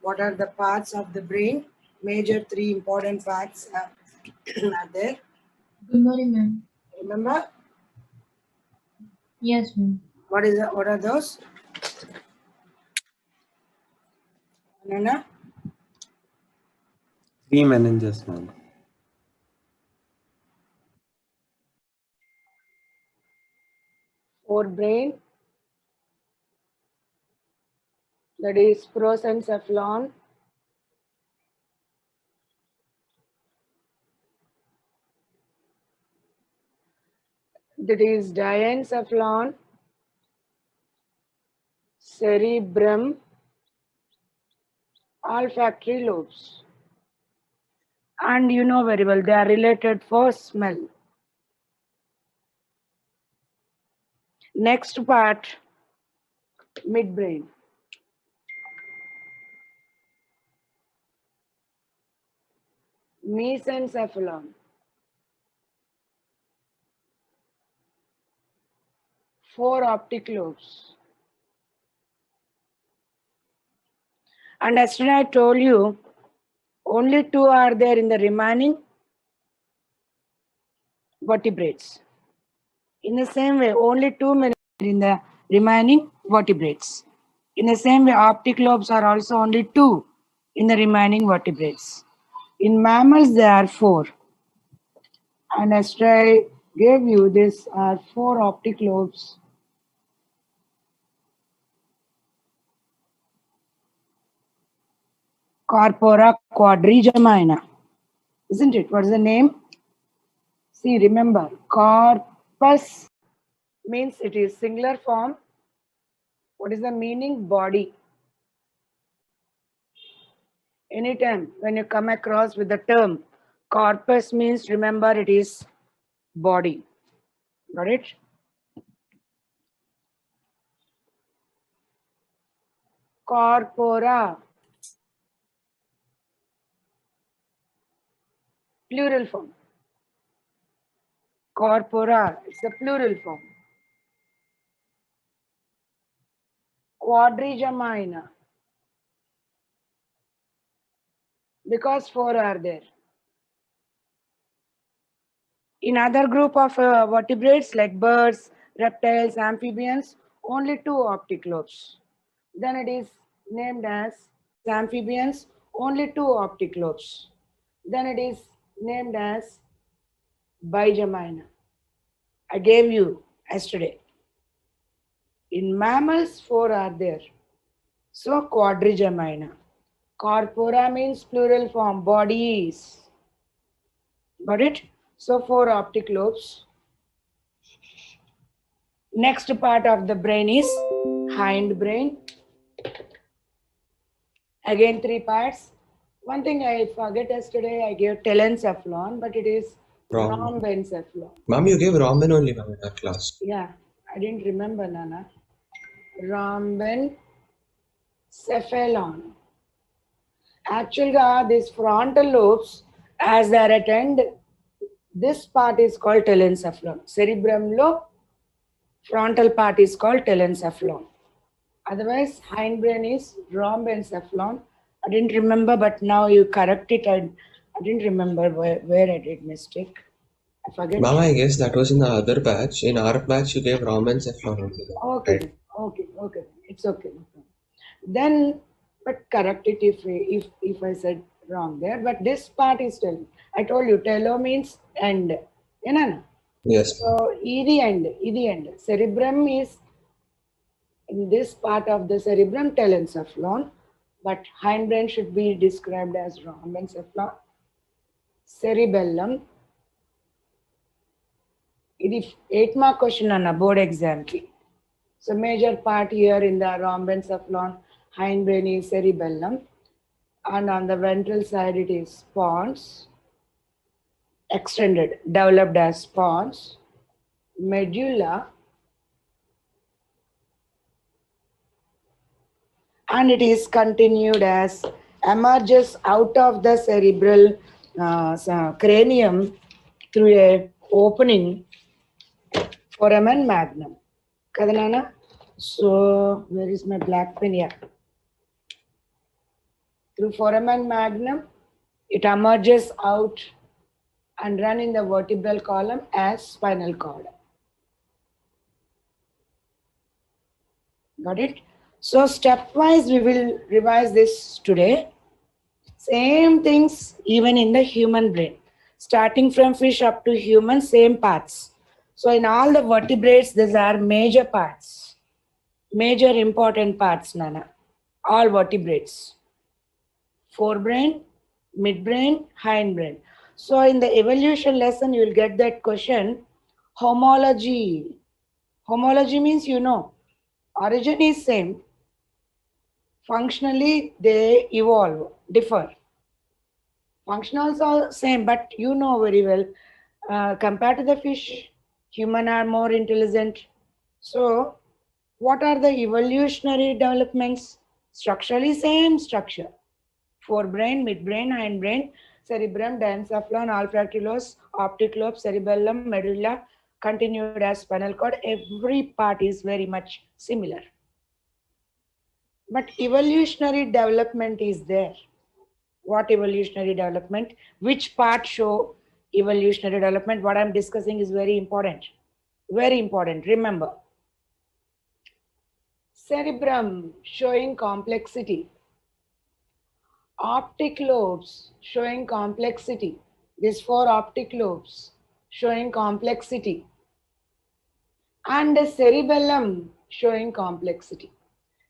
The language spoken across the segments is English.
What are the parts of the brain? Major three important parts are there. Good morning, ma'am. Remember? Yes, ma'am. What are those? Nana? Three meninges, ma'am. Forebrain, that is prosencephalon. That is diencephalon, cerebrum, olfactory lobes. And you know very well, they are related for smell. Next part, midbrain. Mesencephalon. Four optic lobes. And yesterday I told you, only two are there in the remaining vertebrates. In the same way, only two men in the remaining vertebrates. In the same way, optic lobes are also only two in the remaining vertebrates. In mammals, there are four. And as I gave you, these are four optic lobes. Corpora quadrigemina. Isn't it? What is the name? See, remember, corpus means it is singular form. What is the meaning? Body. Anytime when you come across with the term corpus means, remember, it is body. Got it? Corpora. Plural form. Corpora. It's a plural form. Quadrigemina. Because four are there. In other group of vertebrates like birds, reptiles, amphibians, only two optic lobes. Then it is named as amphibians, only two optic lobes. Then it is named as bigemina. I gave you yesterday. In mammals, four are there. So quadrigemina. Corpora means plural form, bodies. Got it? So four optic lobes. Next part of the brain is hindbrain. Again, three parts. One thing I forget yesterday, I gave telencephalon, but it is rhombencephalon. Mom, you gave ramen only, ma'am, in our class. Yeah, I didn't remember, Nana. Rhombencephalon. Actually, these frontal lobes, as they are at end, this part is called telencephalon. Cerebrum lobe, frontal part is called telencephalon. Otherwise, hindbrain is rhombencephalon. I didn't remember, but now you correct it. I didn't remember where I did mistake. I forget. Mama, I guess that was in the other batch. In our batch, you gave rhombencephalon only. Okay, Right? okay. It's okay. Then, but correct it if I said wrong there. But this part is telo. I told you telo means end. You know? Yes. So the end. Cerebrum is in this part of the cerebrum telencephalon, but hindbrain should be described as rhombencephalon. Cerebellum. It is 8 mark question on a board exam. So major part here in the rhombencephalon, hindbrain is cerebellum, and on the ventral side it is pons, extended, developed as pons, medulla, and it is continued as emerges out of the cerebral cranium through a opening foramen magnum. Kadanana? So where is my black pen? Yeah. Through foramen magnum, it emerges out and run in the vertebral column as spinal cord. Got it? So stepwise we will revise this today. Same things even in the human brain. Starting from fish up to human, same parts. So in all the vertebrates, these are major parts. Major important parts, Nana. All vertebrates. Forebrain, midbrain, hindbrain. So in the evolution lesson, you will get that question. Homology. Homology means origin is same. Functionally, they evolve, differ. Functionals are same, but very well. Compared to the fish, human are more intelligent. So, what are the evolutionary developments? Structurally same structure. Forebrain, midbrain, hindbrain, cerebrum, diencephalon, olfactolos, optic lobe, cerebellum, medulla, continued as spinal cord. Every part is very much similar. But evolutionary development is there. What evolutionary development? Which part show evolutionary development? What I'm discussing is very important. Very important. Remember. Cerebrum showing complexity. Optic lobes showing complexity. These 4 optic lobes showing complexity. And the cerebellum showing complexity.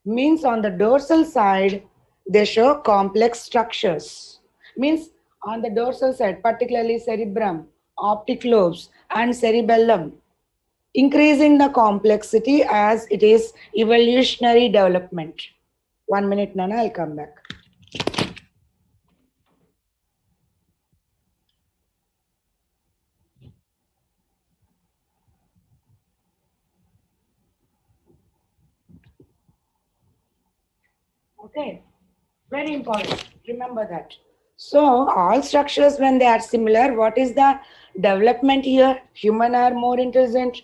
Means on the dorsal side, they show complex structures. Means on the dorsal side, particularly cerebrum, optic lobes, and cerebellum, increasing the complexity as it is evolutionary development. 1 minute, Nana, I'll come back. Okay, very important. Remember that. So all structures, when they are similar, what is the development here? Human are more intelligent.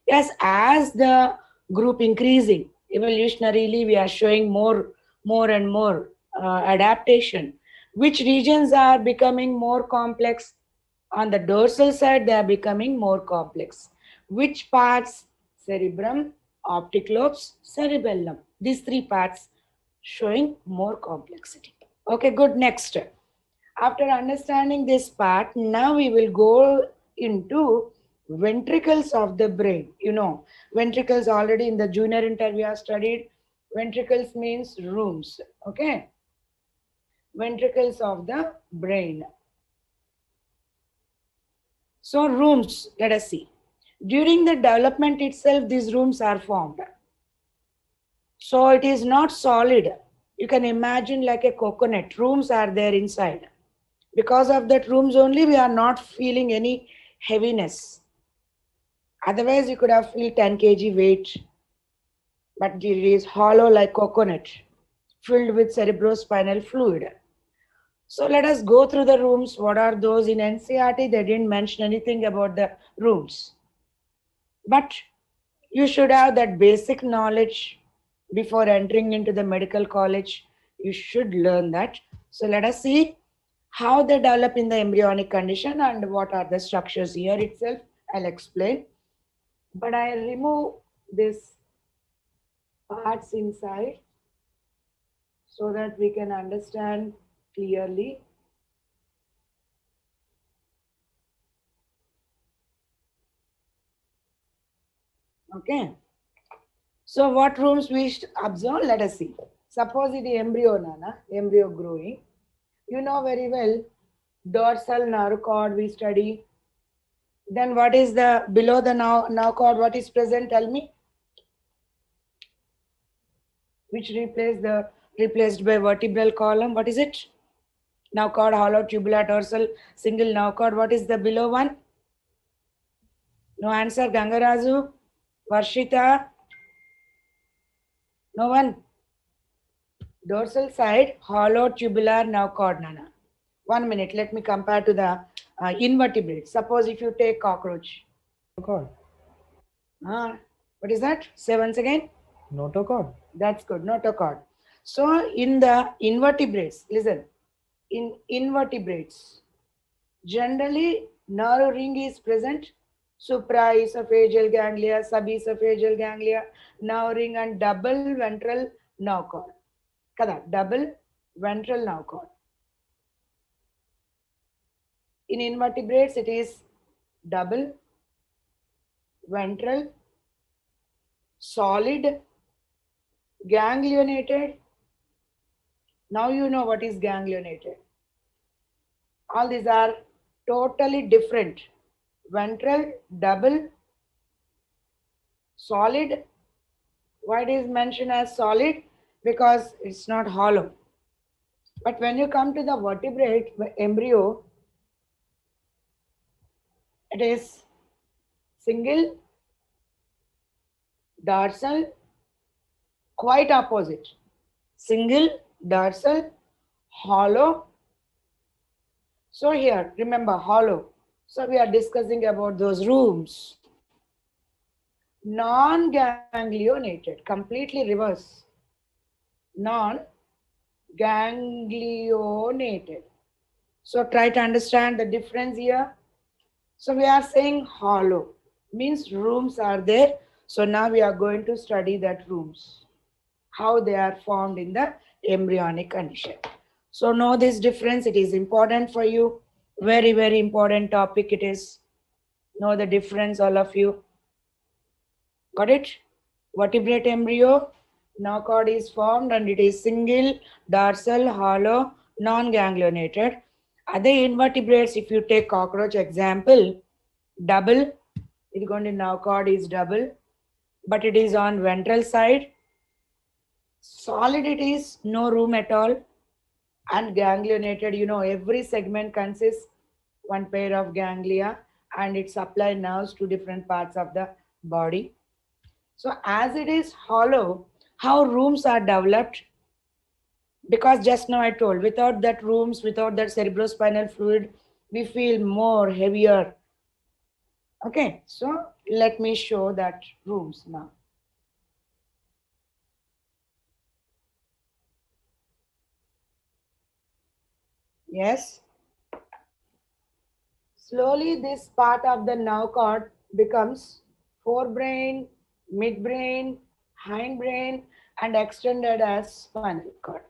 Yes, as the group increasing, evolutionarily we are showing more and more adaptation. Which regions are becoming more complex? On the dorsal side, they are becoming more complex. Which parts? Cerebrum, optic lobes, cerebellum. These 3 parts showing more complexity. Okay, good. Next. After understanding this part, now we will go into ventricles of the brain. Ventricles already in the junior interview I studied. Ventricles means rooms. Okay. Ventricles of the brain. So rooms, let us see. During the development itself, these rooms are formed. So it is not solid. You can imagine like a coconut. Rooms are there inside. Because of that rooms only, we are not feeling any heaviness. Otherwise, you could have feel 10 kg weight. But it is hollow like coconut, filled with cerebrospinal fluid. So let us go through the rooms. What are those? In NCERT? They didn't mention anything about the rooms. But you should have that basic knowledge before entering into the medical college. You should learn that. So let us see how they develop in the embryonic condition and what are the structures here itself. I'll explain. But I remove this parts inside so that we can understand clearly. Okay. So what rooms we observe? Let us see. Suppose it is embryo, Nana, embryo growing. You know very well, dorsal nerve cord we study. Then what is the below the nerve cord? What is present? Tell me. Which replaced by vertebral column? What is it? Nerve cord, hollow, tubular, dorsal, single nerve cord. What is the below one? No answer. Gangarazu, Varshita. No one. Dorsal side, hollow tubular nerve cord, Nana. 1 minute, let me compare to the invertebrates. Suppose if you take cockroach. Notochord. What is that? Say once again. Notochord. That's good, notochord. So in the invertebrates, listen, in invertebrates, generally nerve ring is present. Supraesophageal ganglia, subesophageal ganglia, nerve ring and double ventral nerve cord. Kada, double ventral nerve cord. In invertebrates, it is double ventral, solid, ganglionated. Now you know what is ganglionated. All these are totally different. Ventral, double, solid. Why it is mentioned as solid? Because it's not hollow. But when you come to the vertebrate embryo, it is single, dorsal, quite opposite. Single, dorsal, hollow. So here, remember hollow. So we are discussing about those rooms. Non-ganglionated, completely reverse. Non-ganglionated. So try to understand the difference here. So we are saying hollow, means rooms are there. So now we are going to study that rooms, how they are formed in the embryonic condition. So know this difference, it is important for you. Very, very important topic it is. Know the difference, all of you. Got it? Vertebrate embryo, nerve cord is formed and it is single, dorsal, hollow, non-ganglionated. Other invertebrates, if you take cockroach example, double, it going to nerve cord is double, but it is on ventral side. Solid it is, no room at all. And ganglionated, you know, every segment consists one pair of ganglia and it supply nerves to different parts of the body. So as it is hollow, how rooms are developed? Because just now I told, without that rooms, without that cerebrospinal fluid, we feel more heavier. Okay, so let me show that rooms now. Yes. Slowly this part of the nerve cord becomes forebrain, midbrain, hindbrain, and extended as spinal cord.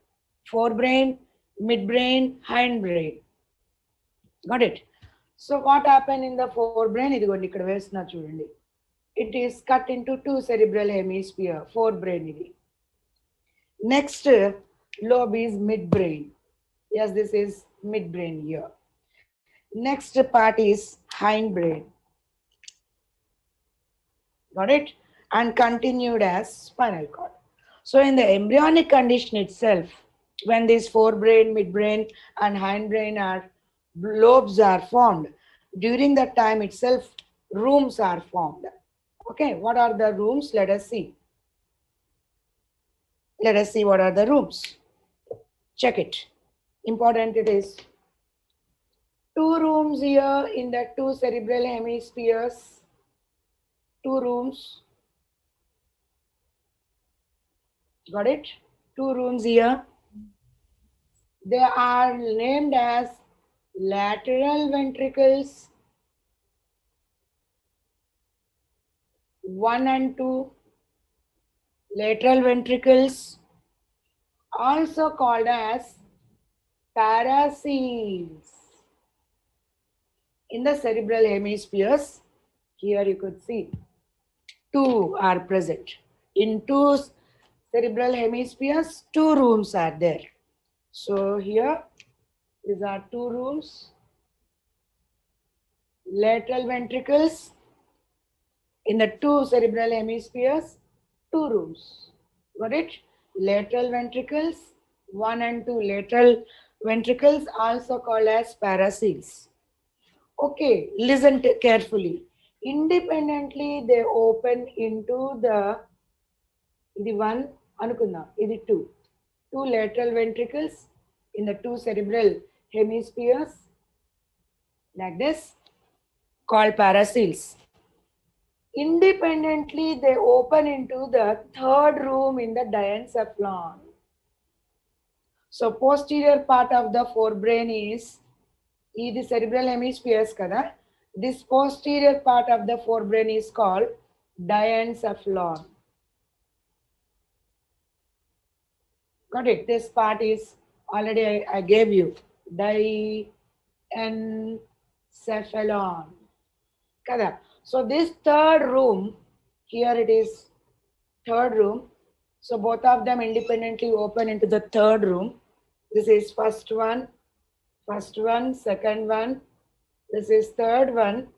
Forebrain, midbrain, hindbrain. Got it? So what happened in the forebrain? ఇదిగోండి ఇక్కడ వేస్తున్నా చూడండి. It is cut into two cerebral hemisphere, forebrain ఇది. Next lobe is midbrain. Yes, this is midbrain here. Next part is hindbrain. Got it? And continued as spinal cord. So in the embryonic condition itself, when these forebrain, midbrain, and hindbrain are lobes are formed, during that time itself, rooms are formed. Okay, what are the rooms? Let us see. Let us see what are the rooms. Check it. Important it is. Two rooms here in the two cerebral hemispheres. Two rooms. Got it? Two rooms here. They are named as lateral ventricles 1 and 2. Lateral ventricles, also called as paraseals. In the cerebral hemispheres, here you could see two are present. In two cerebral hemispheres, two rooms are there. So here, these are two rooms. Lateral ventricles. In the two cerebral hemispheres, two rooms. Got it? Lateral ventricles, 1 and 2 lateral ventricles, also called as paraseals. Okay, listen carefully. Independently, they open into the, the one, anukunda, the two. Two lateral ventricles in the two cerebral hemispheres, like this, called paraseals. Independently, they open into the third room in the diencephalon. So posterior part of the forebrain is the cerebral hemispheres kada. This posterior part of the forebrain is called diencephalon. Got it? This part is already I gave you. Diencephalon. Kada. So this third room, here it is third room. So both of them independently open into the third room. This is first one, second one. This is third one.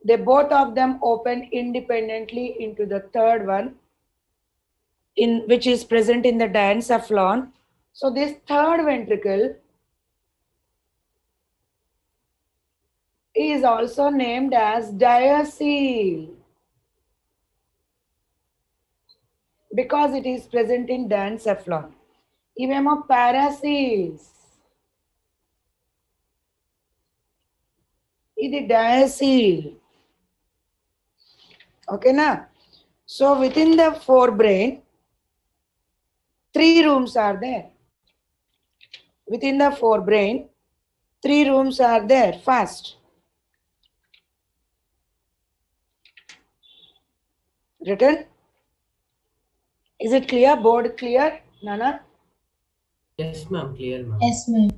They both of them open independently into the third one, in which is present in the diencephalon. So this third ventricle is also named as diaceal because it is present in diencephalon. Even paraceals. This is diaceal. Okay, na? So within the forebrain, 3 rooms are there. Within the forebrain, 3 rooms are there. First, written. Is it clear? Board clear, Nana? Yes, ma'am. Clear, ma'am. Yes, ma'am.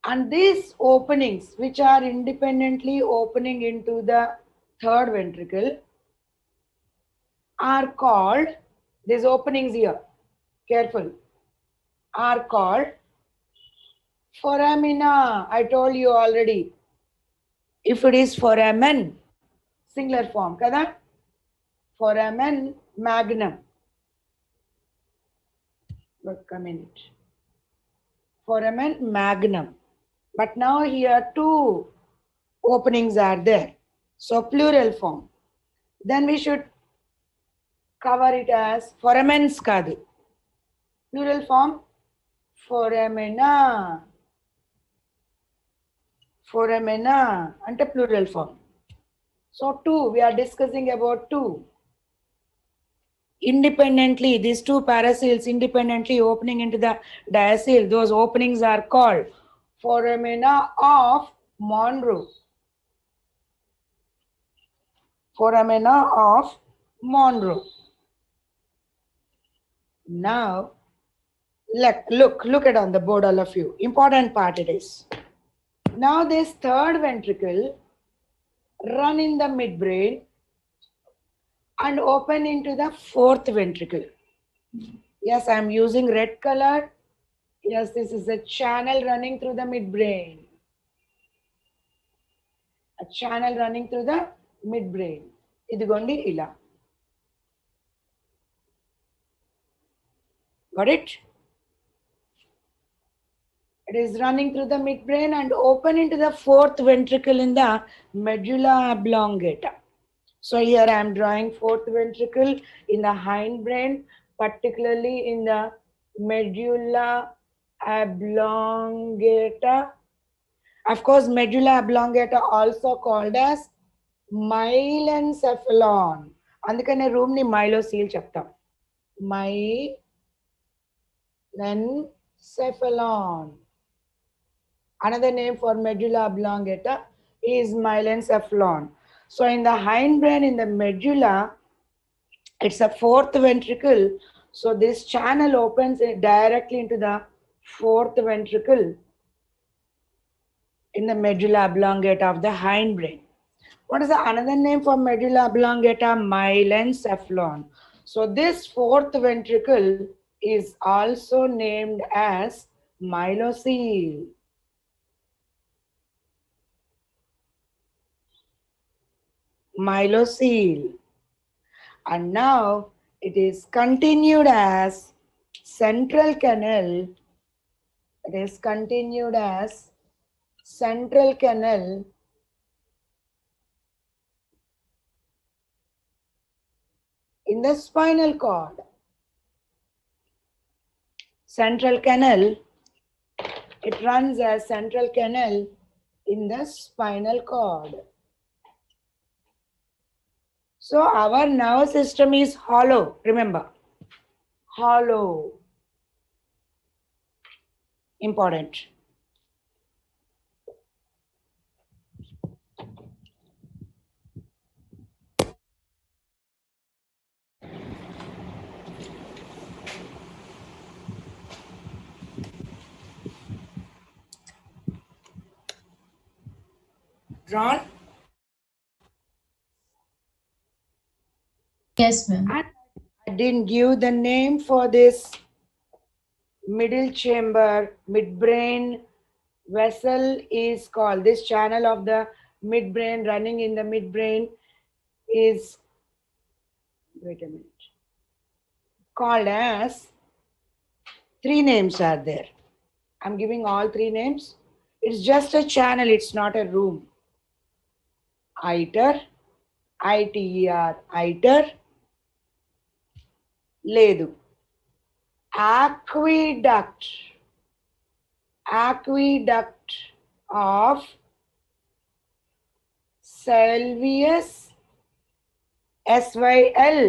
And these openings, which are independently opening into the third ventricle, are called, these openings here, careful, are called foramina. I told you already. If it is foramen, singular form, kada? Foramen magnum. Look a minute. Foramen magnum. But now here 2 openings are there. So plural form. Then we should cover it as foramens kadu. Plural form, foramina. Foramina ante plural form. So 2, we are discussing about 2. Independently, these 2 paraceals independently opening into the diaceal, those openings are called foramina of Monro. Foramina of Monro. Now, look at on the board, all of you. Important part it is. Now this third ventricle run in the midbrain and open into the fourth ventricle. Yes, I am using red color. Yes, this is a channel running through the midbrain. A channel running through the midbrain. Idigondi ila. Got it? It is running through the midbrain and open into the fourth ventricle in the medulla oblongata. So here I am drawing fourth ventricle in the hindbrain, particularly in the medulla oblongata. Of course, medulla oblongata also called as mylencephalon. Andukane room ni myloceal cheptam. Mylencephalon. Another name for medulla oblongata is mylencephalon. So in the hindbrain, in the medulla, it's a fourth ventricle. So this channel opens directly into the fourth ventricle in the medulla oblongata of the hindbrain. What is the another name for medulla oblongata? Mylencephalon. So this fourth ventricle is also named as myloceal. Myloceal. And now it is continued as central canal. It is continued as central canal in the spinal cord. Central canal, it runs as central canal in the spinal cord. So our nervous system is hollow, remember. Hollow. Important. Drawn? Yes, ma'am. And I didn't give the name for this middle chamber, midbrain vessel is called. This channel of the midbrain running in the midbrain is, wait a minute, called as, three names are there. I'm giving all three names. It's just a channel, it's not a room. ITER, ITER, ITER, లేదు. Aqueduct, aqueduct of Sylvius SYL.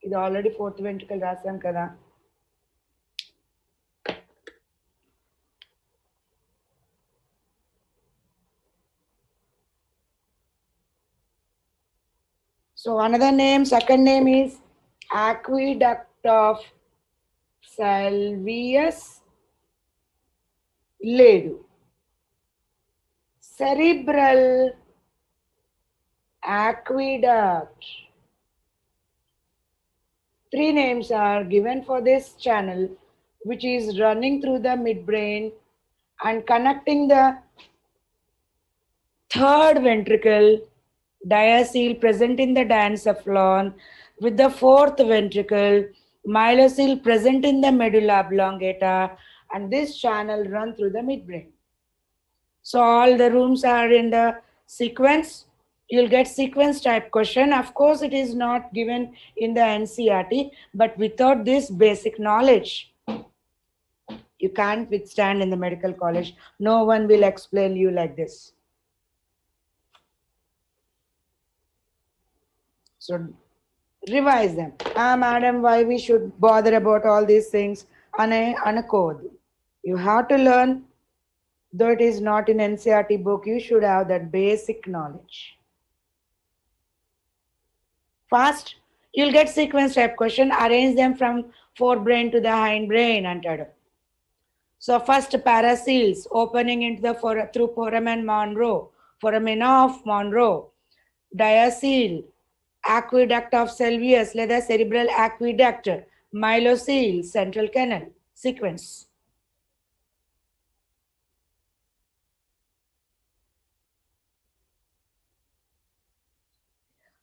ఇది already fourth ventricle రాసాం కదా. So another name, second name is aqueduct of Sylvius లేదు. Cerebral aqueduct. Three names are given for this channel, which is running through the midbrain and connecting the third ventricle diaceal present in the diencephalon with the fourth ventricle myeloceal present in the medulla oblongata, and this channel run through the midbrain. So all the rooms are in the sequence. You'll get sequence type question. Of course, it is not given in the NCERT, but without this basic knowledge, you can't withstand in the medical college. No one will explain you like this. So revise them. Madam, why we should bother about all these things? Anakodu. You have to learn, though it is not in NCERT book, you should have that basic knowledge. First, you'll get sequence type question. Arrange them from forebrain to the hindbrain. So first, paraceals opening into the through foramen Monro, foramen of Monro, diaceal, aqueduct of Sylvius, లేదా cerebral aqueduct, myeloceal, central canal, sequence.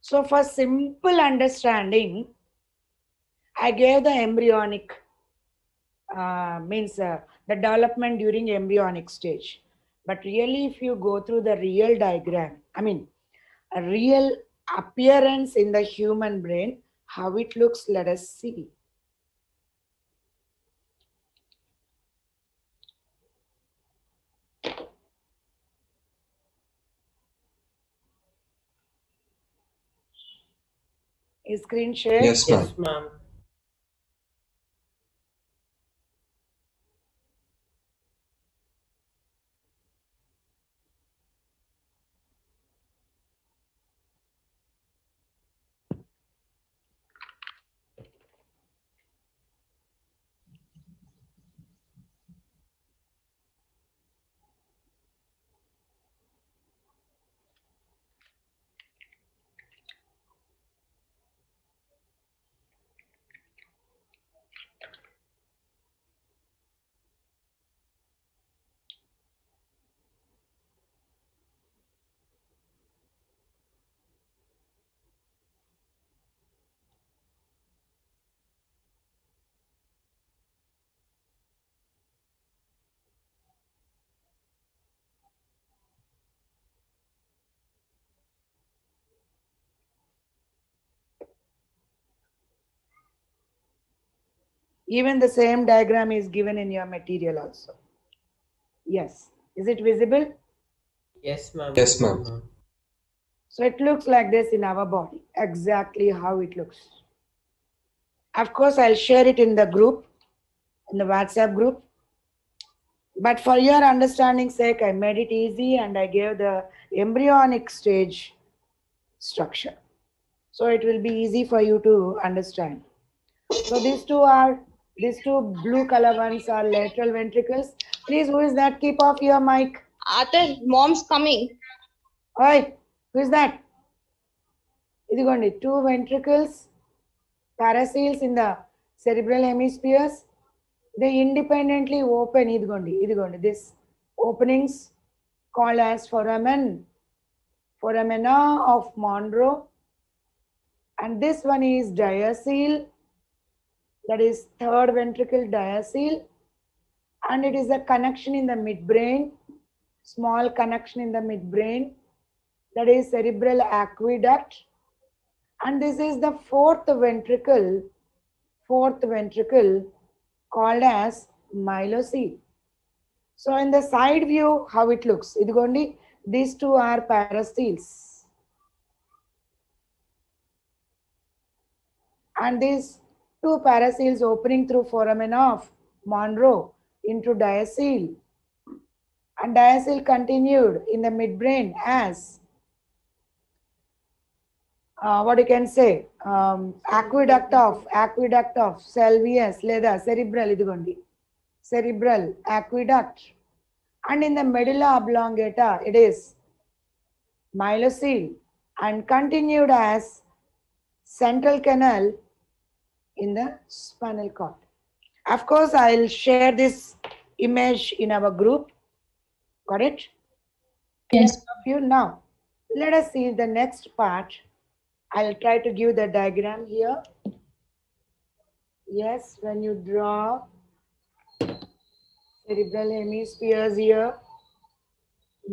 So for simple understanding, I gave the embryonic, the development during embryonic stage. But really, if you go through the real diagram, a real appearance in the human brain, how it looks, let us see. Is screen shared? Yes, ma'am. Yes, ma'am. Even the same diagram is given in your material also. Yes. Is it visible? Yes, ma'am. Yes, ma'am. So it looks like this in our body, exactly how it looks. Of course, I'll share it in the group, in the WhatsApp group. But for your understanding sake, I made it easy and I gave the embryonic stage structure. So it will be easy for you to understand. So these two blue color ones are lateral ventricles. Please, who is that? Keep off your mic. Arthur, mom's coming. Oi, who is that? ఇదిగోండి two ventricles, paraseals in the cerebral hemispheres. They independently open. ఇదిగోండి this openings called as foramina of Monro, and this one is diaceal, that is third ventricle diaceal, and it is a connection in the midbrain, small connection in the midbrain, that is cerebral aqueduct, and this is the fourth ventricle called as myelocele. So in the side view, how it looks, idigondi, these two are paraseals, and these two paraseals opening through foramina of Monro into diaceal, and diaceal continued in the midbrain as what you can say, aqueduct of Salvius లేదా cerebral, ఇదిగోండి cerebral aqueduct, and in the medulla oblongata it is myelocele and continued as central canal in the spinal cord. Of course, I'll share this image in our group. Got it? Yes. Now, let us see the next part. I'll try to give the diagram here. Yes, when you draw cerebral hemispheres here,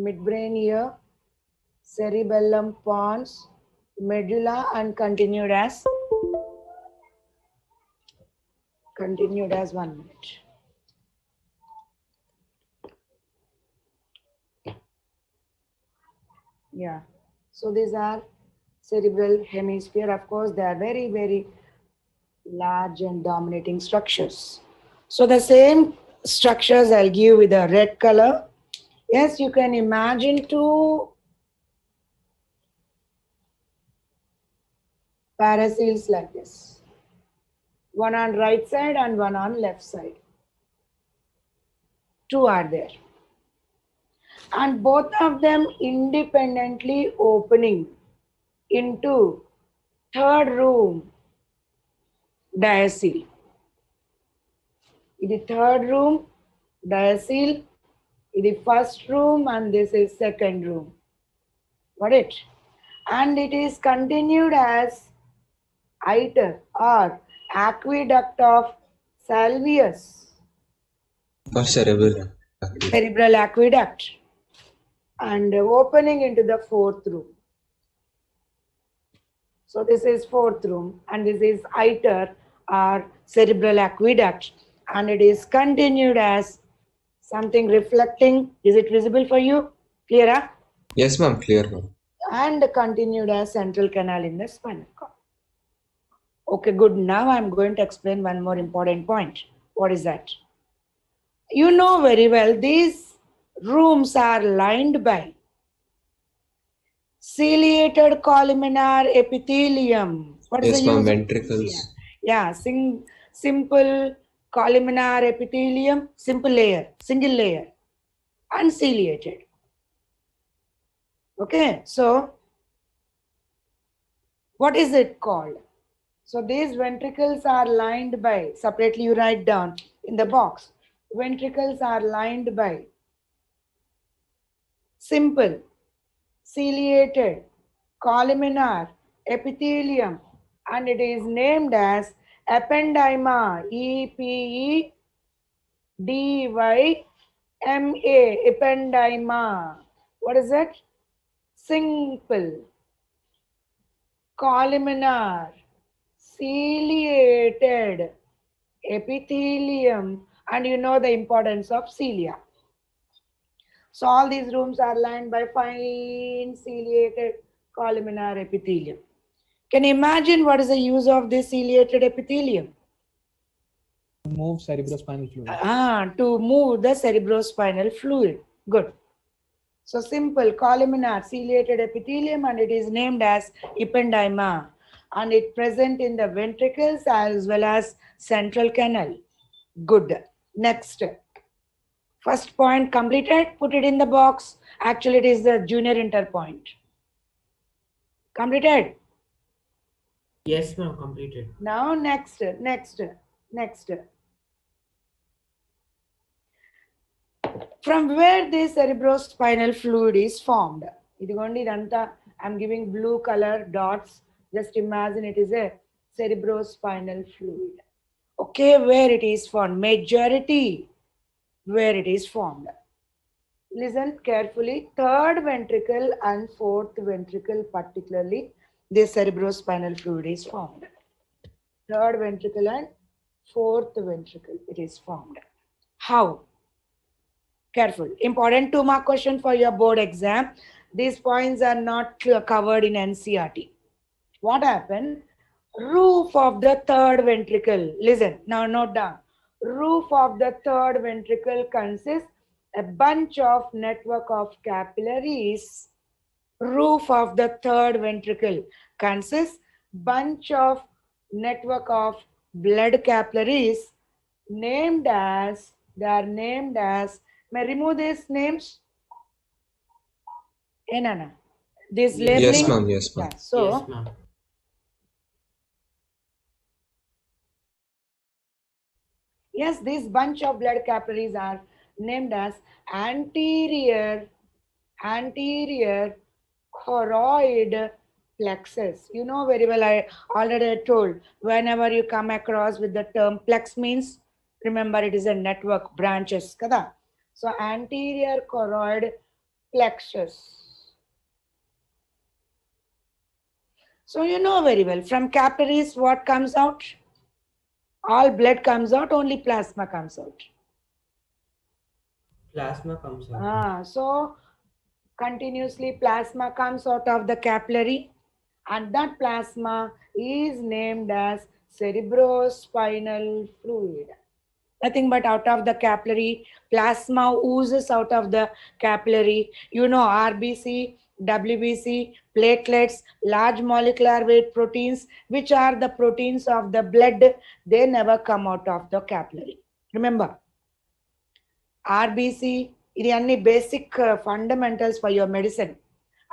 midbrain here, cerebellum pons, medulla, and continued as 1 minute. Yeah, so these are cerebral hemisphere. Of course, they are very, very large and dominating structures. So the same structures I'll give with a red color. Yes, you can imagine two paraseals like this. One on right side and one on left side. Two are there. And both of them independently opening into third room diaceal. This is third room diaceal, this is first room, and this is second room. Got it? And it is continued as iter or aqueduct of Salvius, Or cerebral. cerebral aqueduct, and opening into the fourth room. So this is fourth room, and this is iter or cerebral aqueduct, and it is continued as something reflecting. Is it visible for you? Clear? Huh? Yes, ma'am. Clear, ma'am. And continued as central canal in the spinal cord. Okay, good. Now I'm going to explain one more important point. What is that? You know very well these rooms are lined by ciliated columnar epithelium. What is Yes, the ma'am. use? Ventricles. Yeah, simple columnar epithelium, simple layer, single layer, and ciliated. Okay, so what is it called? So these ventricles are lined by, separately you write down in the box, ventricles are lined by simple ciliated columnar epithelium, and it is named as ependyma, EPEDYMA, ependyma. What is it? Simple columnar ciliated epithelium, and you know the importance of cilia. So all these rooms are lined by fine ciliated columnar epithelium. Can you imagine what is the use of this ciliated epithelium? Move cerebrospinal fluid. To move the cerebrospinal fluid. Good. So simple, columnar ciliated epithelium, and it is named as ependyma, and it present in the ventricles as well as central canal. Good. Next. First point completed. Put it in the box. Actually, it is the junior inter point. Completed. Yes, ma'am. Completed. Now next. From where this cerebrospinal fluid is formed? I'm giving blue color dots. Just imagine it is a cerebrospinal fluid. Okay, where it is formed? Majority where it is formed. Listen carefully. Third ventricle and fourth ventricle, particularly, this cerebrospinal fluid is formed. Third ventricle and fourth ventricle, it is formed. How? Careful. Important 2-mark question for your board exam. These points are not covered in NCERT. What happened? Roof of the third ventricle. Listen, now note down. Roof of the third ventricle consists a bunch of network of capillaries. Roof of the third ventricle consists bunch of network of blood capillaries named as, they are named as, may I remove these names? Nana. This Yes, labeling. Yes, ma'am. Yes, ma'am. Yeah, so Yes, ma'am. yes, this bunch of blood capillaries are named as anterior choroid plexus. You know very well, I already told, whenever you come across with the term plex means, remember it is a network, branches. Kada? So anterior choroid plexus. So you know very well, from capillaries what comes out? All blood comes out, only plasma comes out. Plasma comes out. So continuously plasma comes out of the capillary, and that plasma is named as cerebrospinal fluid. Nothing but out of the capillary, plasma oozes out of the capillary. You know, RBC, WBC, platelets, large molecular weight proteins, which are the proteins of the blood, they never come out of the capillary. Remember, RBC, ఇది అన్ని basic fundamentals for your medicine.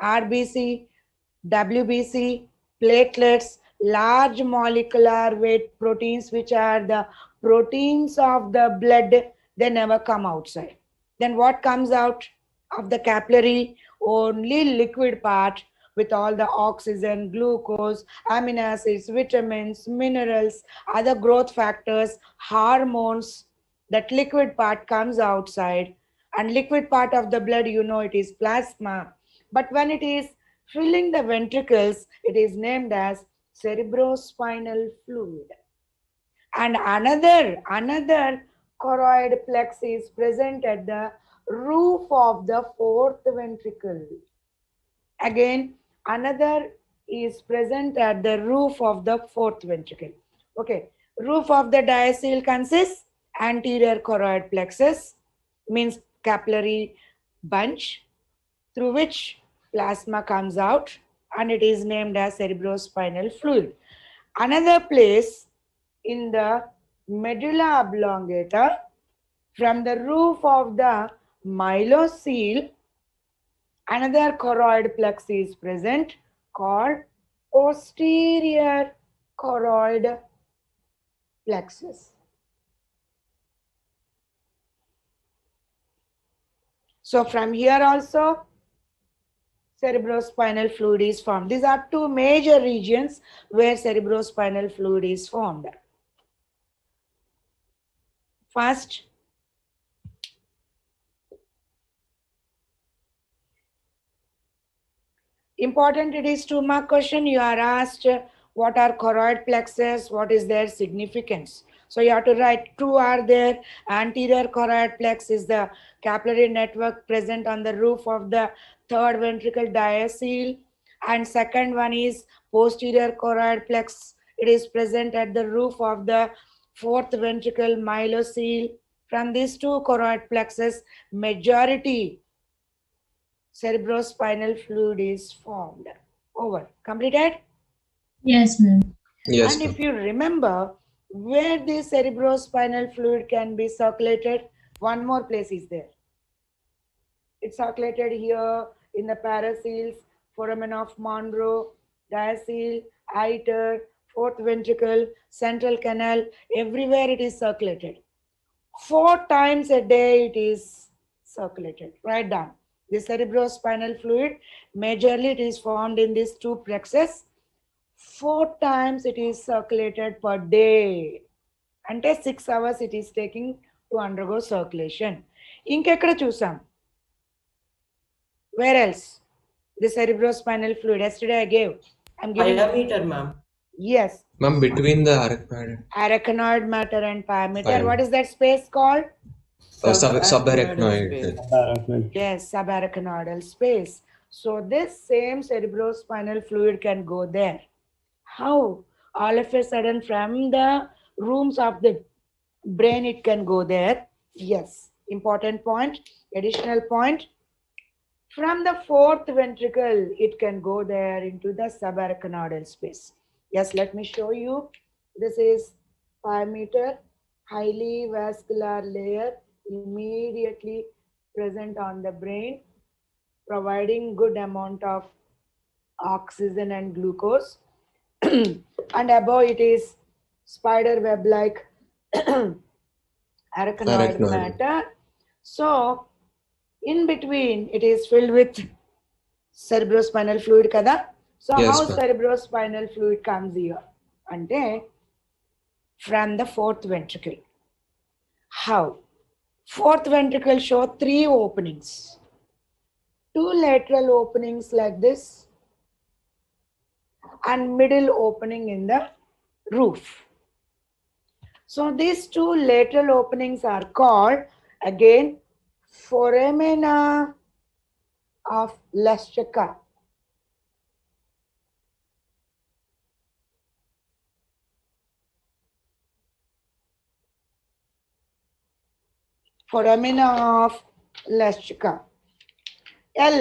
RBC, WBC, platelets, large molecular weight proteins, which are the proteins of the blood, they never come outside. Then what comes out of the capillary? Only liquid part with all the oxygen, glucose, amino acids, vitamins, minerals, other growth factors, hormones. That liquid part comes outside, and liquid part of the blood, you know, it is plasma. But when it is filling the ventricles, it is named as cerebrospinal fluid. And another choroid plex is present at the roof of the fourth ventricle. Again, another is present at the roof of the fourth ventricle. Okay, roof of the diaceal consists anterior choroid plexus, means capillary bunch through which plasma comes out, and it is named as cerebrospinal fluid. Another place in the medulla oblongata, from the roof of the myelocele, another choroid plex is present called posterior choroid plexus. So from here also, cerebrospinal fluid is formed. These are two major regions where cerebrospinal fluid is formed. First, important, it is 2-mark question. You are asked what are choroid plexus, what is their significance. So you have to write 2 are there. Anterior choroid plex is the capillary network present on the roof of the third ventricle diaceal, And second one is posterior choroid plex. It is present at the roof of the fourth ventricle myelocele. From these two choroid plexus, majority cerebrospinal fluid is formed. Over. Completed? Yes, ma'am. Yes, And ma'am. if you remember, where the cerebrospinal fluid can be circulated, one more place is there. It's circulated here in the paraseals, foramen of Monro, diaceal, iter, fourth ventricle, central canal, everywhere it is circulated. 4 times a day it is circulated. Write down. The cerebrospinal fluid, majorly it is formed in these two plexus. 4 times it is circulated per day. Ante 6 hours it is taking to undergo circulation. ఇంకెక్కడ చూసాం? Where else? The cerebrospinal fluid. Yesterday I gave. I'm giving. Pyometer, ma'am. Yes. Ma'am, between the arachnoid Arachnoid matter and pyometer. Pyometer. What is that space called? subarachnoid. Arachnoid. Yes, subarachnoidal space. So this same cerebrospinal fluid can go there. How? All of a sudden from the rooms of the brain it can go there. Yes. Important point. Additional point. From the fourth ventricle, it can go there into the subarachnoidal space. Yes, let me show you. This is pyometer, highly vascular layer, immediately present on the brain, providing good amount of oxygen and glucose. And above it is spider web like arachnoid Arachnoid. matter. So in between it is filled with cerebrospinal fluid kada. So Yes, how ma'am. cerebrospinal fluid comes here? Ante from the fourth ventricle. How? Fourth ventricle show 3 openings. 2 lateral openings like this and middle opening in the roof. So these 2 lateral openings are called again foramina of Leschka. Foramina of Leschka. L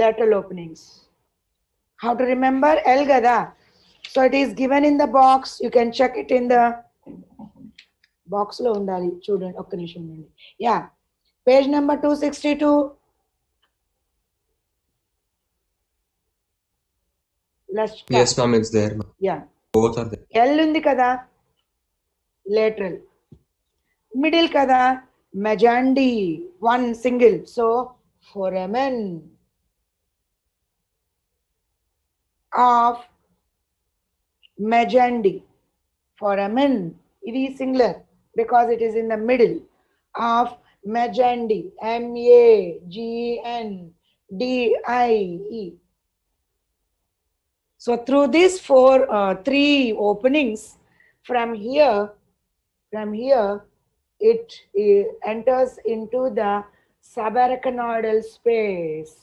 lateral openings. How to remember? L gada. So it is given in the box. You can check it in the box lo undali చూడండి ఒక్క నిమిషం ఉండండి. Yeah, page number 262. Leschka. Yes, ma'am, it's there, ma'am. Yeah, Both are there. L ఉంది కదా, lateral. Middle kada, Majandi, one single. So foramen of Majandi. Foramen, it is singular because it is in the middle of Majandi. Magandi. So through these 3 openings, from here, it enters into the subarachnoidal space.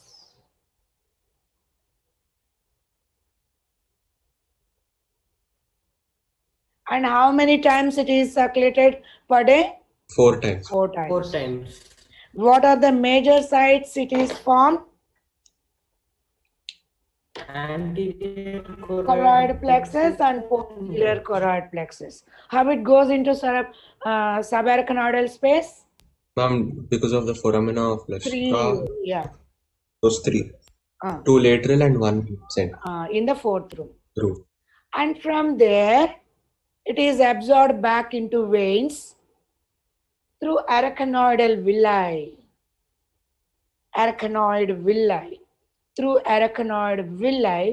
And how many times it is circulated per day? 4 times. 4 times. 4 times. What are the major sites it is formed? Anterior Choroid plexus and posterior choroid plexus. How it goes into subarachnoidal space? Ma'am, because of the foramina of 3, Leschka, yeah, those 3. uh, 2 lateral and 1 center. in the fourth room. True. And from there, it is absorbed back into veins through arachnoidal villi. Arachnoid villi. Through arachnoid villi,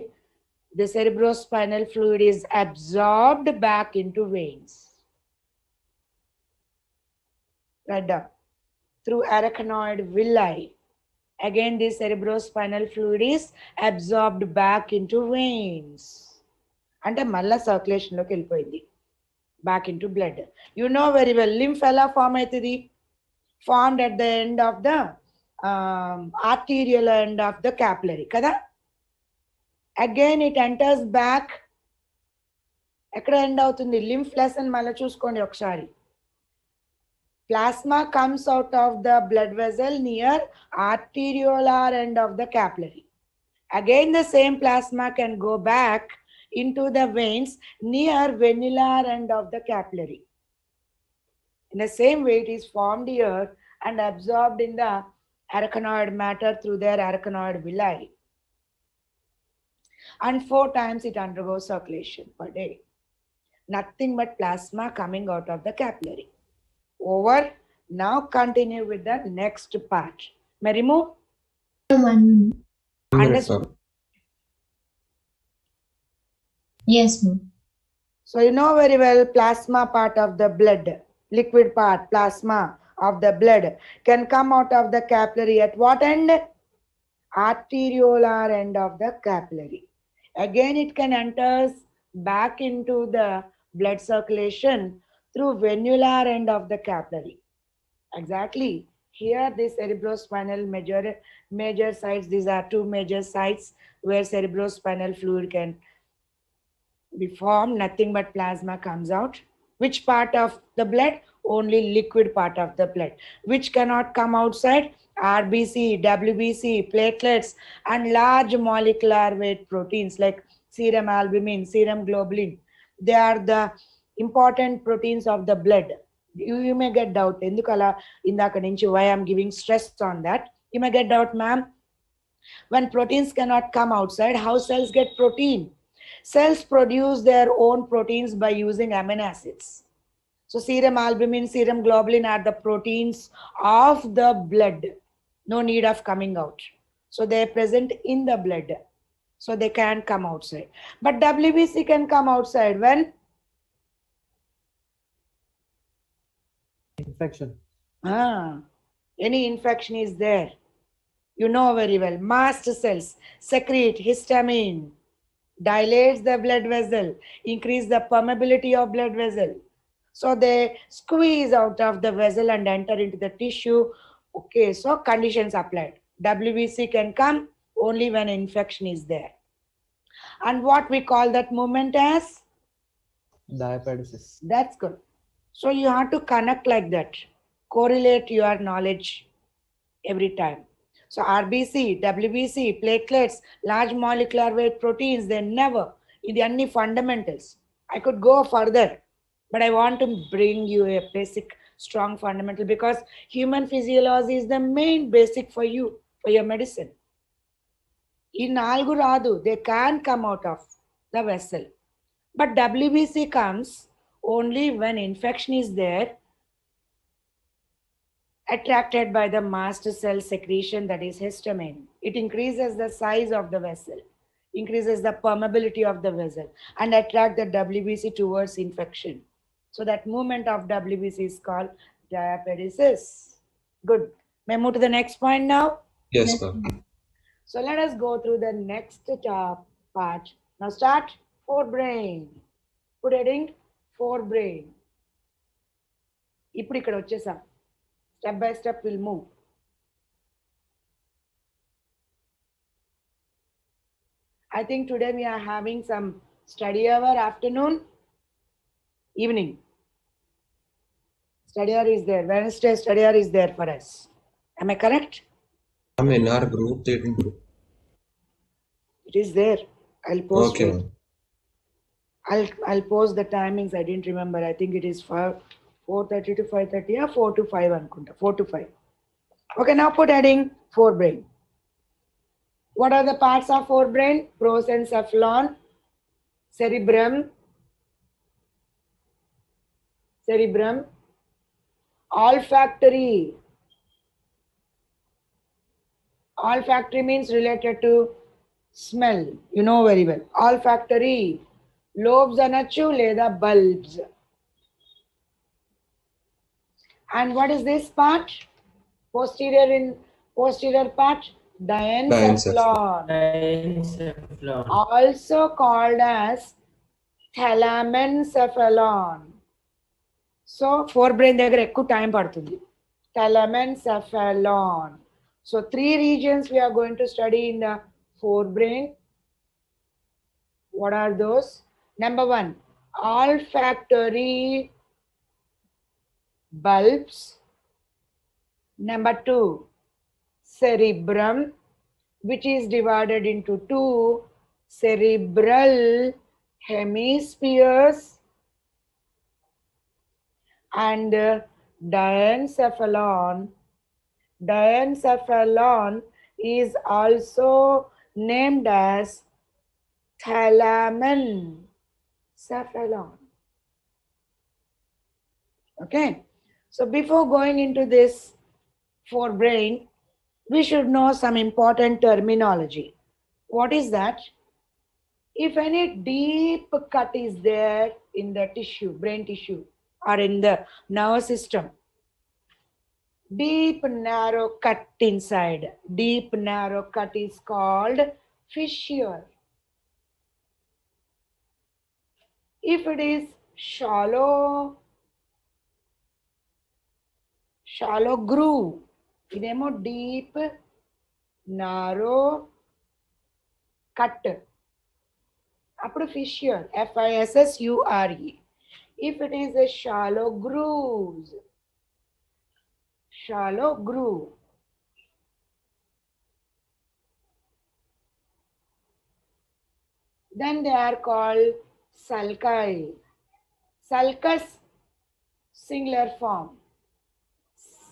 the cerebrospinal fluid is absorbed back into veins. Right down. Through arachnoid villi. Again, the cerebrospinal fluid is absorbed back into veins. అంటే మళ్ళా circulation లోకి వెళ్ళిపోయింది, back into blood. You know very well, lymph ఎలా form అవుతుంది? Formed at the end of the arterial end of the capillary, kada? Again it enters back. ఎక్కడ end అవుతుంది? Lymph lesson మళ్ళీ చూసుకోండి ఒకసారి. Plasma comes out of the blood vessel near arteriolar end of the capillary. Again the same plasma can go back into the veins near venular end of the capillary. In the same way it is formed here and absorbed in the arachnoid matter through their arachnoid villi. And 4 times it undergoes circulation per day. Nothing but plasma coming out of the capillary. Over. Now continue with the next part. May I remove? 1 minute. Minutes, ma'am. Yes, ma'am. So you know very well plasma part of the blood, liquid part, plasma of the blood can come out of the capillary at what end? Arteriolar end of the capillary. Again it can enter back into the blood circulation through venular end of the capillary. Exactly. Here the cerebrospinal major sites, these are 2 major sites where cerebrospinal fluid can be formed. Nothing but plasma comes out. Which part of the blood? Only liquid part of the blood. Which cannot come outside? RBC, WBC, platelets, and large molecular weight proteins like serum albumin, serum globulin. They are the important proteins of the blood. You may get doubt. Endukala indaka nunchi why I am giving stress on that. You may get doubt, ma'am. When proteins cannot come outside, how cells get protein? Cells produce their own proteins by using amino acids. So serum albumin, serum globulin are the proteins of the blood. No need of coming out. So they are present in the blood. So they can't come outside. But WBC can come outside when? Infection. Any infection is there. You know very well. Mast cells secrete histamine, dilates the blood vessel, increase the permeability of blood vessel. So they squeeze out of the vessel and enter into the tissue. Okay, so conditions applied. WBC can come only when infection is there. And what we call that movement as? Diaperesis. That's good. So you have to connect like that. Correlate your knowledge every time. So RBC, WBC, platelets, large molecular weight proteins, they never, in the only fundamentals. I could go further, but I want to bring you a basic, strong fundamental because human physiology is the main basic for you, for your medicine. In Algu Radu, they can come out of the vessel. But WBC comes only when infection is there, attracted by the mast cell secretion, that is histamine. It increases the size of the vessel, increases the permeability of the vessel, and attract the WBC towards infection. So that movement of WBC is called diaperesis. Good. May I move to the next point now? Yes, ma'am. So let us go through the next part. Now start forebrain. Put heading forebrain. ఇప్పుడు ఇక్కడ వచ్చేసా. Step by step we'll move. I think today we are having some study hour afternoon, evening. Study hour is there. Wednesday study hour is there for us. Am I correct? I'm in our group, they didn't do. It is there. I'll post Okay, it. ma'am. I'll post the timings. I didn't remember. I think it is 4:30 to 5:30 or 4 to 5 anukunta. 4 to 5. Okay, now put heading forebrain. What are the parts of forebrain? Prosencephalon, cerebrum, olfactory. Olfactory means related to smell. You know very well. Olfactory. Lobes anachu leda bulbs. And what is this part? Posterior part? Diencephalon. Diencephalon. Also called as thalamencephalon. So forebrain దగ్గర ఎక్కువ time పడుతుంది. Thalamencephalon. So 3 regions we are going to study in the forebrain. What are those? Number one, olfactory bulbs. Number two, cerebrum, which is divided into two cerebral hemispheres, and diencephalon. Diencephalon is also named as thalamen cephalon. Okay, so before going into this forebrain, we should know some important terminology. What is that? If any deep cut is there in the tissue, brain tissue, or in the nervous system, deep narrow cut inside, deep narrow cut is called fissure. If it is shallow groove, idemo deep narrow cut, appudu fissure, fissure. If it is a shallow groove, then they are called sulci. Sulcus, singular form.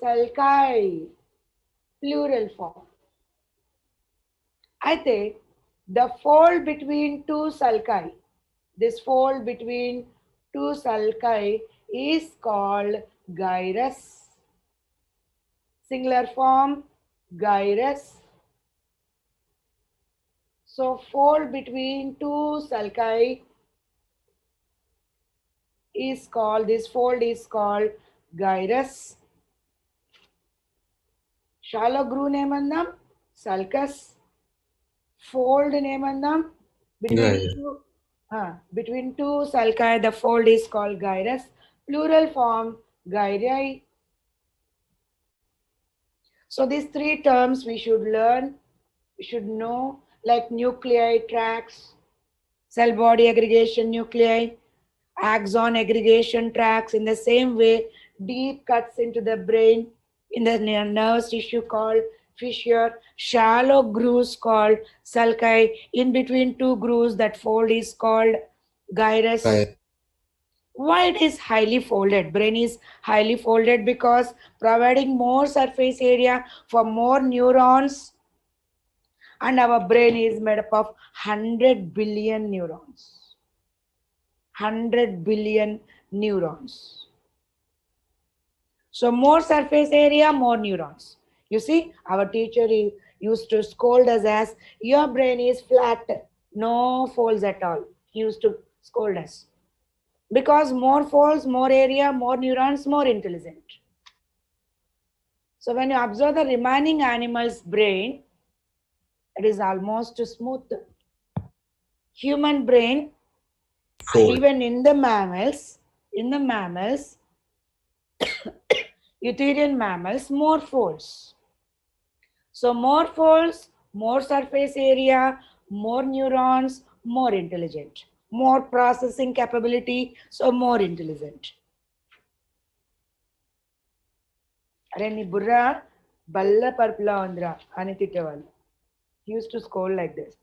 Sulci, plural form. అయితే the fold between two sulci, this fold between two sulci is called gyrus. Singular form, gyrus. So fold between two sulci is called, this fold is called gyrus. Shallow groove name andam sulcus. Fold name andam between two sulci, the fold is called gyrus. Plural form, gyri. So these three terms we should learn, we should know, like nuclei tracts, cell body aggregation nuclei, axon aggregation tracts. In the same way, deep cuts into the brain, in the nervous tissue called fissure, shallow grooves called sulci, in between two grooves, that fold is called gyrus. Why it is highly folded? Brain is highly folded because providing more surface area for more neurons, and our brain is made up of 100 billion neurons. 100 billion neurons. So more surface area, more neurons. You see, our teacher used to scold us as, your brain is flat, no folds at all. He used to scold us. Because more folds, more area, more neurons, more intelligent. So when you observe the remaining animal's brain, it is almost smooth. Human brain, Fold. even in the mammals, Eutherian mammals, more folds. So more folds, more surface area, more neurons, more intelligent. More processing capability, so more intelligent. Are ni burra balla parpla andra ani tittevalu. He used to scold like this.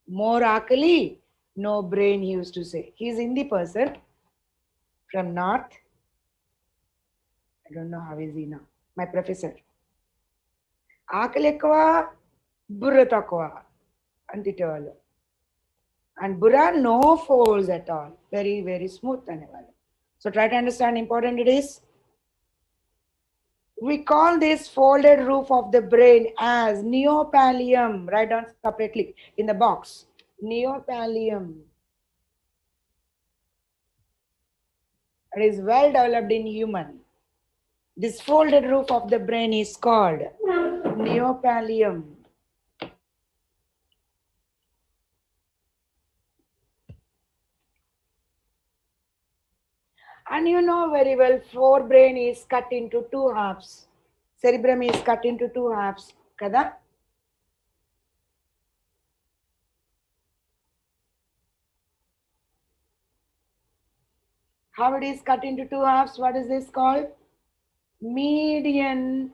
More akali, no brain, he used to say. He is Hindi person from north. I don't know how is he now. My professor. Akali ekkuva, burra takkuva ani tittevalu. And burra, no folds at all. Very, very smooth. So try to understand how important it is. We call this folded roof of the brain as neopallium. Write down separately in the box. Neopallium. It is well developed in human. This folded roof of the brain is called neopallium. And you know very well, forebrain is cut into two halves. Cerebrum is cut into two halves. Kada? How it is cut into two halves? What is this called? Median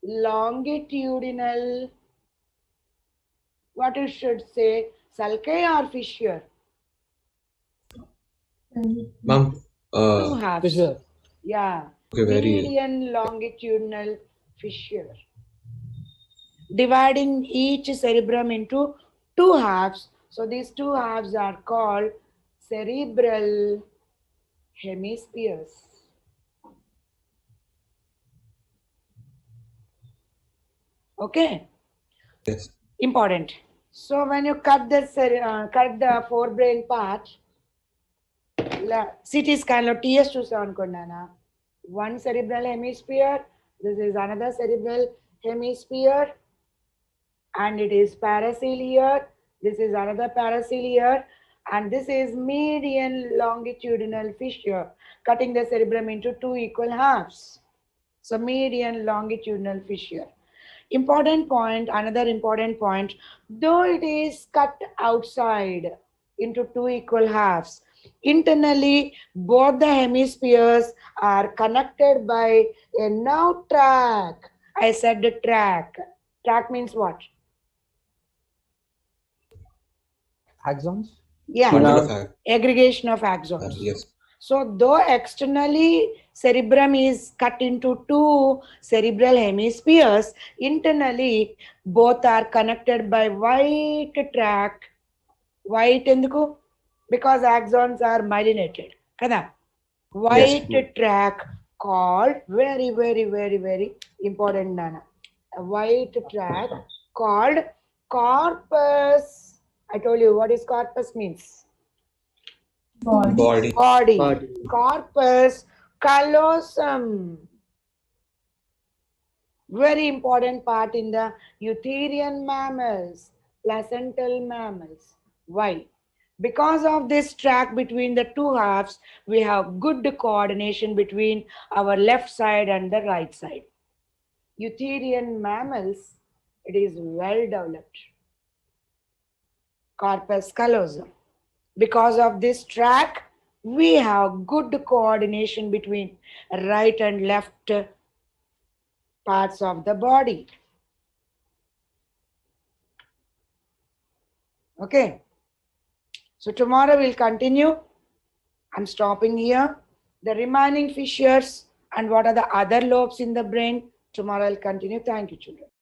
longitudinal. What it should say? Sulci or fissure? Ma'am, Two halves. Fissure. Yeah. okay, very Median longitudinal fissure. Dividing each cerebrum into two halves. So these two halves are called cerebral hemispheres. Okay, yes. important. So when you cut the forebrain part, CT scan lo TS చూసాం అనుకున్నానా, one cerebral hemisphere, this is another cerebral hemisphere, and it is paracel here, this is another paracel here, and this is median longitudinal fissure, cutting the cerebrum into two equal halves. So median longitudinal fissure. Important point, another important point, though it is cut outside into two equal halves, internally both the hemispheres are connected by a nerve track. I said the track. Track means what? Axons. Yeah, Bundle of aggregation of axons. yes. So though externally cerebrum is cut into two cerebral hemispheres, internally both are connected by white track. White enduku? Because axons are myelinated. Kada? White track called, very, very, very, very important, Nana. A white track called corpus. I told you what is corpus means. Body. Body. Body. Corpus callosum. Very important part in the eutherian mammals, placental mammals. Why? Because of this track between the two halves, we have good coordination between our left side and the right side. Eutherian mammals, it is well developed. Corpus callosum. Because of this track, we have good coordination between right and left parts of the body. Okay. So tomorrow we'll continue. I'm stopping here. The remaining fissures and what are the other lobes in the brain, tomorrow I'll continue. Thank you, children.